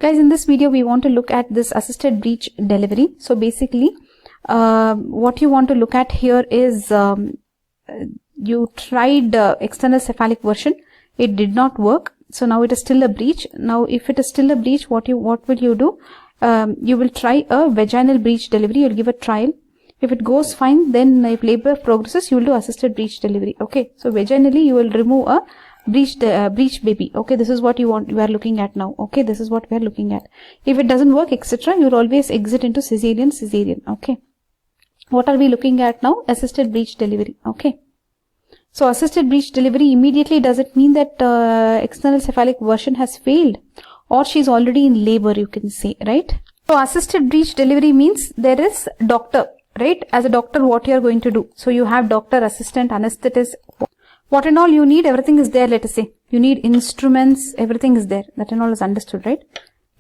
Guys, in this video, we want to look at this assisted breech delivery. So basically, what you want to look at here is you tried external cephalic version. It did not work. So now it is still a breech. Now, if it is still a breech, what will you do? You will try a vaginal breech delivery. You'll give a trial. If it goes fine, then if labor progresses, you will do assisted breech delivery. Okay. So vaginally, you will remove a breech baby. Okay, this is what you are looking at now. Okay, this is what we are looking at. If it doesn't work, etc., you will always exit into cesarean. Okay, what are we looking at now? Assisted breech delivery. Okay, so assisted breech delivery, immediately does it mean that external cephalic version has failed, or she's already in labor, you can say, right? So assisted breech delivery means there is doctor, right? As a doctor, what you are going to do? So you have doctor, assistant, anesthetist. What and all you need, everything is there, let us say. You need instruments, everything is there. That and all is understood, right?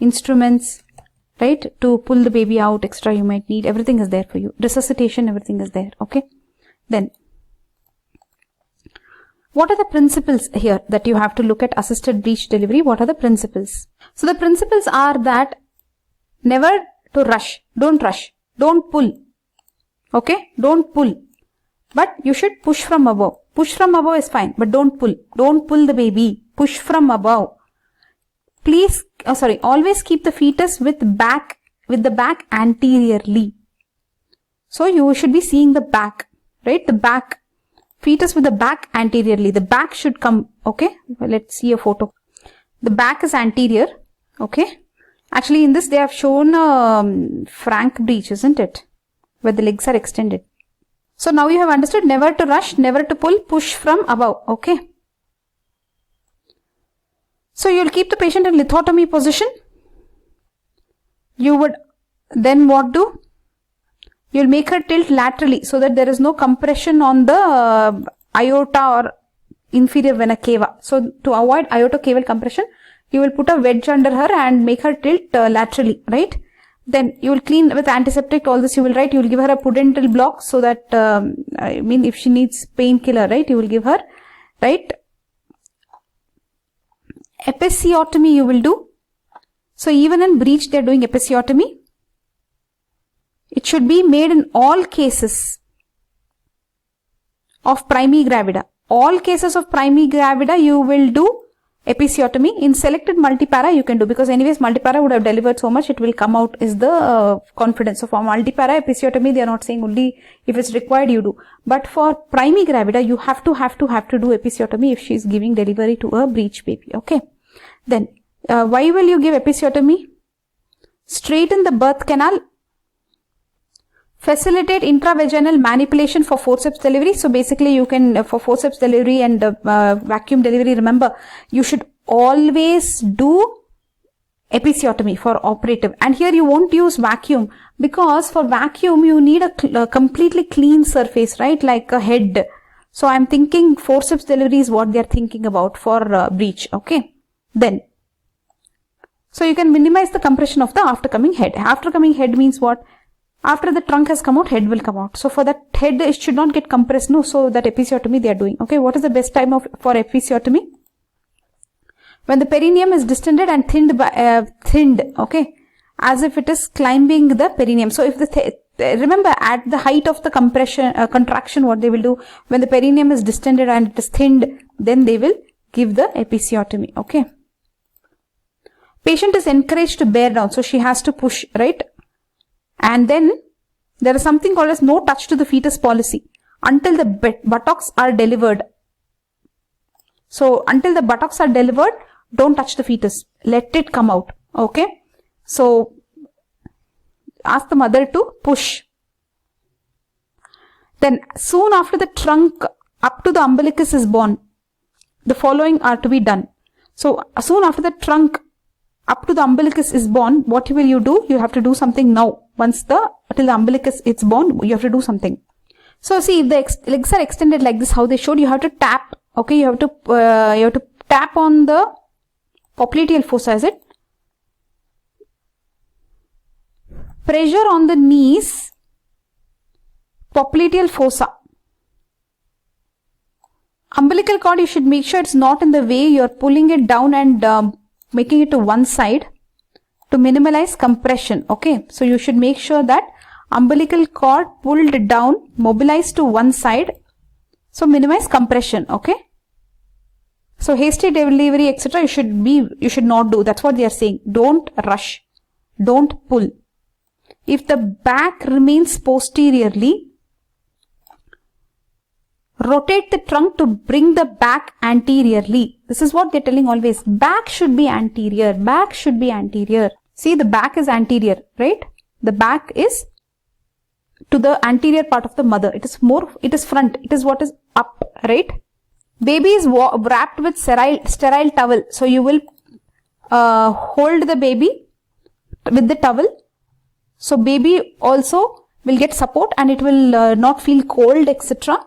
Instruments, right? To pull the baby out, extra you might need, everything is there for you. Resuscitation, everything is there, okay? Then, what are the principles here that you have to look at assisted breech delivery? What are the principles? So the principles are that never to rush, don't pull, okay? Don't pull, but you should push from above. Push from above is fine, but don't pull. Don't pull the baby. Push from above. Please, always keep the fetus with the back anteriorly. So you should be seeing the back, right? The back. Fetus with the back anteriorly. The back should come, okay? Let's see a photo. The back is anterior, okay? Actually, in this, they have shown frank breech, isn't it? Where the legs are extended. So now you have understood, never to rush, never to pull, push from above, okay? So you will keep the patient in lithotomy position. You would then what do? You will make her tilt laterally so that there is no compression on the aorta or inferior vena cava. So to avoid aortocaval compression, you will put a wedge under her and make her tilt laterally, right? Then you will clean with antiseptic, all this you will write, you will give her a pudental block so that, if she needs painkiller, right, you will give her, right? Episiotomy you will do. So even in breech they are doing episiotomy. It should be made in all cases of primi gravida. All cases of primi gravida you will do episiotomy. In selected multipara you can do, because anyways multipara would have delivered so much, it will come out is the confidence. So for multipara episiotomy they are not saying only if it's required you do. But for primi gravida you have to do episiotomy if she is giving delivery to a breech baby. Okay. Then why will you give episiotomy? Straighten the birth canal. Facilitate intravaginal manipulation for forceps delivery. So basically you can, for forceps delivery and vacuum delivery, remember, you should always do episiotomy for operative. And here you won't use vacuum, because for vacuum you need a completely clean surface, right? Like a head. So I'm thinking forceps delivery is what they are thinking about for breech, okay? Then, so you can minimize the compression of the aftercoming head. Aftercoming head means what? After the trunk has come out, head will come out. So for that head, it should not get compressed. No, so that episiotomy they are doing. Okay, what is the best time for episiotomy? When the perineum is distended and thinned, okay, as if it is climbing the perineum. So if remember at the height of the contraction, what they will do, when the perineum is distended and it is thinned, then they will give the episiotomy. Okay. Patient is encouraged to bear down, so she has to push, right? And then there is something called as no touch to the fetus policy until the buttocks are delivered. So until the buttocks are delivered, don't touch the fetus. Let it come out. Okay. So ask the mother to push. Then soon after the trunk up to the umbilicus is born, the following are to be done. So soon after the trunk up to the umbilicus is born, what will you do? You have to do something now. Once till the umbilicus is born, you have to do something. So see, if the legs are extended like this, how they showed, you have to tap. Okay, you have to tap on the popliteal fossa, is it? Pressure on the knees, popliteal fossa. Umbilical cord, you should make sure it's not in the way. You're pulling it down and making it to one side. to minimize compression. Okay, so you should make sure that umbilical cord pulled down, mobilized to one side, so minimize compression. Okay, so hasty delivery, etc., you should not do. That's what they are saying. Don't rush, don't pull. If the back remains posteriorly, rotate the trunk to bring the back anteriorly. This is what they're telling always. Back should be anterior. Back should be anterior. See, the back is anterior, right? The back is to the anterior part of the mother. It is front. It is what is up, right? Baby is wrapped with sterile towel. So you will hold the baby with the towel. So baby also will get support and it will not feel cold, etc.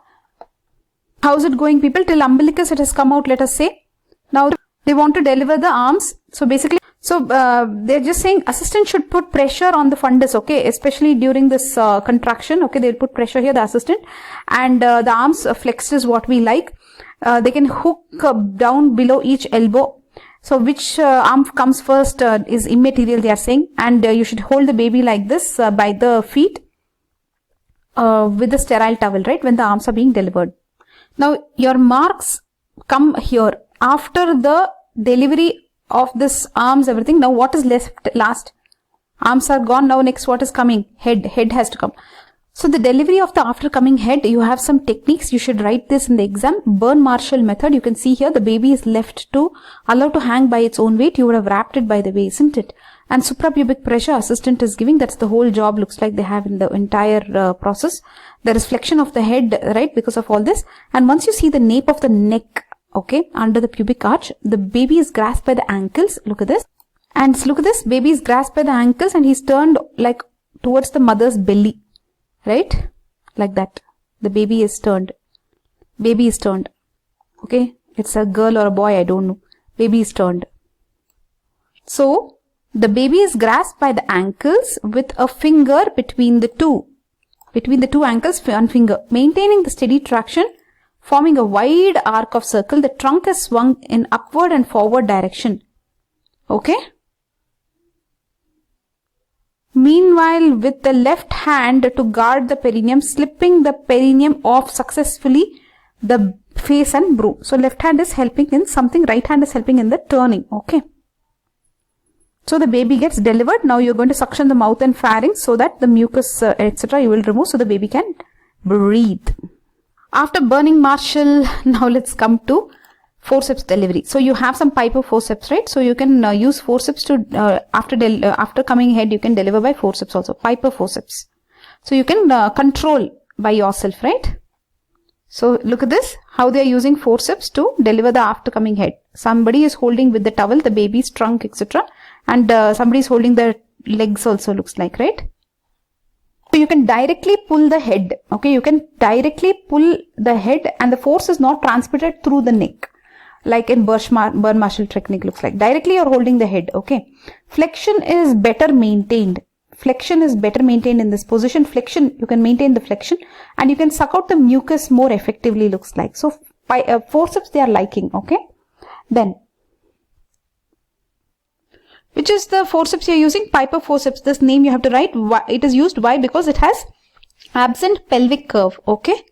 How's it going, people? Till umbilicus it has come out, let us say. Now they want to deliver the arms. So basically, they're just saying assistant should put pressure on the fundus, okay, especially during this contraction. Okay, they'll put pressure here, the assistant, and the arms flexed is what we like. They can hook down below each elbow. So which arm comes first is immaterial, they are saying, and you should hold the baby like this by the feet with the sterile towel, right, when the arms are being delivered. Now your marks come here after the delivery of this arms, everything. Now what is last? Arms are gone. Now next what is coming? Head has to come. So the delivery of the after coming head, you have some techniques. You should write this in the exam. Bern-Marshall method. You can see here the baby is left to allow to hang by its own weight. You would have wrapped it by the way, isn't it? And suprapubic pressure assistant is giving. That's the whole job looks like they have in the entire process. There is flexion of the head, right, because of all this. And once you see the nape of the neck, okay, under the pubic arch, the baby is grasped by the ankles. Look at this. And look at this. Baby is grasped by the ankles and he's turned like towards the mother's belly. Right? Like that. The baby is turned. Baby is turned. Okay? It's a girl or a boy, I don't know. Baby is turned. So, the baby is grasped by the ankles with a finger between the two. Between the two ankles, one finger. Maintaining the steady traction, forming a wide arc of circle. The trunk is swung in upward and forward direction. Okay? Meanwhile, with the left hand to guard the perineum, slipping the perineum off successfully the face and brow. So, left hand is helping in something, right hand is helping in the turning. Okay. So, the baby gets delivered. Now, you're going to suction the mouth and pharynx so that the mucus, etc. you will remove so the baby can breathe. After Bern-Marshall, now let's come to forceps delivery. So you have some Piper forceps, right? So you can use forceps to after coming head, you can deliver by forceps also. Piper forceps. So you can control by yourself, right? So look at this, how they are using forceps to deliver the after coming head. Somebody is holding with the towel the baby's trunk, etc. And somebody is holding the legs also, looks like, right? So you can directly pull the head. Okay, you can directly pull the head and the force is not transmitted through the neck. Like in Bern-Marshall technique looks like. Directly you're holding the head, okay. Flexion is better maintained. Flexion is better maintained in this position. Flexion, you can maintain the flexion and you can suck out the mucus more effectively looks like. So, by forceps they are liking, okay. Then, which is the forceps you're using? Piper forceps. This name you have to write. It is used. Why? Because it has absent pelvic curve, okay.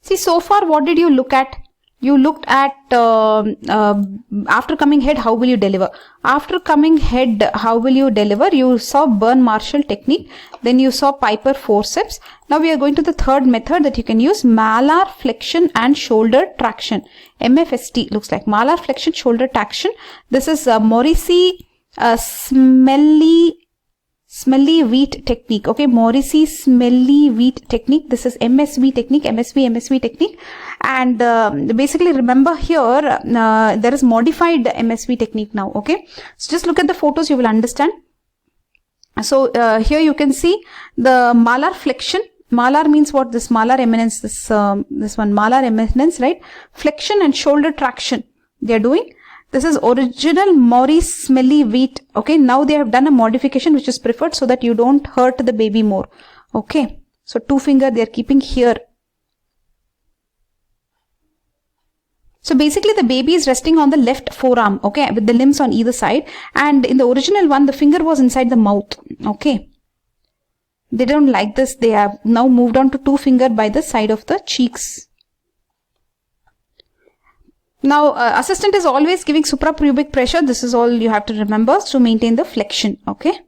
See, so far what did you look at? You looked at after coming head, how will you deliver? After coming head, how will you deliver? You saw Bern-Marshall technique. Then you saw Piper forceps. Now we are going to the third method that you can use, malar flexion and shoulder traction. MFST looks like malar flexion, shoulder traction. This is Morrissey smelly wheat technique. Okay, Morrissey smelly wheat technique. This is MSV technique, MSV technique. And basically remember here, there is modified MSV technique now. Okay, so just look at the photos, you will understand. So here you can see the malar flexion. Malar means what? This malar eminence, this one malar eminence, right? Flexion and shoulder traction they are doing. This is original Morrissey smelly wheat. Okay, now they have done a modification which is preferred so that you don't hurt the baby more. Okay, so two finger they are keeping here. So basically the baby is resting on the left forearm, okay, with the limbs on either side. And in the original one, the finger was inside the mouth, okay. They don't like this. They have now moved on to 2 finger by the side of the cheeks. Now, assistant is always giving suprapubic pressure. This is all you have to remember to maintain the flexion, okay.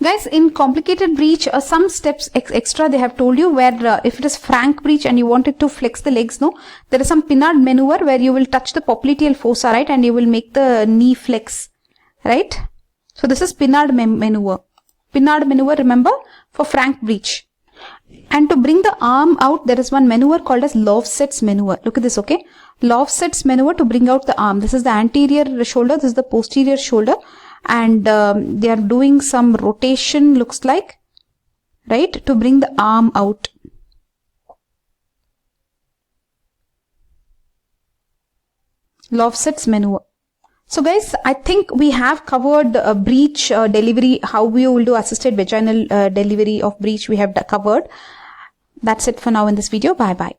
Guys, in complicated breech, some steps extra they have told you, where if it is frank breech and you wanted to flex the legs, no, there is some pinard maneuver where you will touch the popliteal fossa, right, and you will make the knee flex, right. So this is pinard maneuver. Pinard maneuver, remember, for frank breech. And to bring the arm out, there is one maneuver called as Lovset's maneuver. Look at this, okay. Lovset's maneuver to bring out the arm. This is the anterior shoulder, this is the posterior shoulder. And they are doing some rotation, looks like, right, to bring the arm out. Lovset's maneuver. So guys, I think we have covered breech delivery, how we will do assisted vaginal delivery of breech we have covered. That's it for now in this video. Bye bye.